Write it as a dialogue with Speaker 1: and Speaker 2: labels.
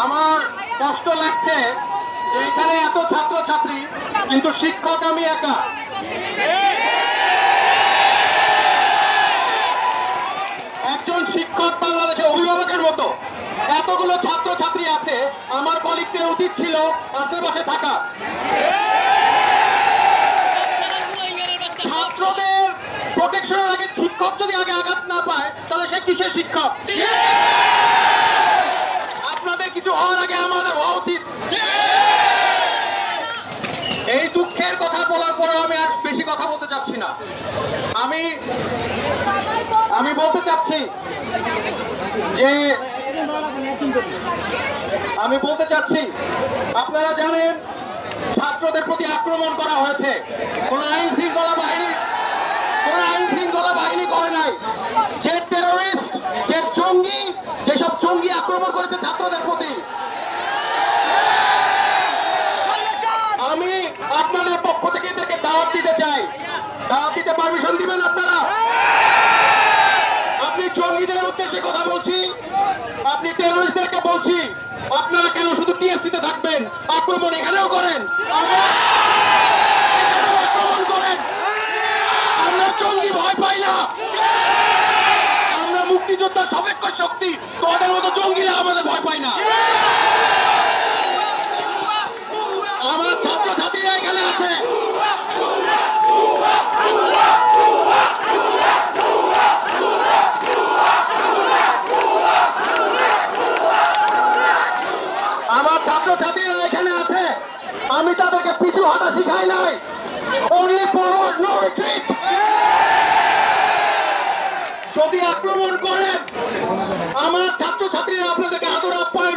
Speaker 1: আমার কষ্ট লাগছে যে এখানে এত ছাত্রছাত্রী, কিন্তু শিক্ষক আমি একা। একজন শিক্ষক বাংলাদেশের অভিভাবকের মতো এতগুলো ছাত্রছাত্রী আছে, আমার কলিগদের উচিত ছিল আশেপাশে থাকা। ছাত্রদের প্রোটেকশনের আগে শিক্ষক যদি আগে আঘাত না পায় তাহলে সে কিসের শিক্ষক? আপনাদের কিছু হওয়ার আগে আমাদের হওয়া উচিত। এই দুঃখের কথা বলার পরেও আমি আর বেশি কথা বলতে চাচ্ছি না। আমি বলতে চাচ্ছি যে আপনারা জানেন ছাত্রদের প্রতি আক্রমণ করা হয়েছে। কোন আইন শৃঙ্খলা বাহিনী করে নাই। যে টেরোরিস্ট, যে জঙ্গি, যেসব জঙ্গি আক্রমণ করেছে ছাত্রদের প্রতি, আমি আপনাদের পক্ষ থেকে এদেরকে দাওয়াত দিতে চাই। দাওয়াত দিতে পারমিশন দিবেন আপনারা? আপনি জঙ্গিদের উদ্দেশ্যে কথা বলছি, আপনি টেরোরিস্টদেরকে বলছি, আপনারা কেন শুধু টিএসসিতে থাকবেন? আক্রমণ এখানেও করেন, আক্রমণ করেন। আমরা জঙ্গি ভয় পাই না, আমরা মুক্তিযোদ্ধার সাপেক্ষ শক্তি। তোমাদের মতো জঙ্গিরা আমাদের ভয় পায় না। আমার ছাত্রছাত্রীরা এখানে আছে। আমার ছাত্রছাত্রীরা এখানে আছে, আমি তাদেরকে পিছু হাঁটা শিখাই নাই। Only forward, no retreat. যদি আক্রমণ করেন, আমার ছাত্রছাত্রীরা আপনাদেরকে আদর আপ্যায়ন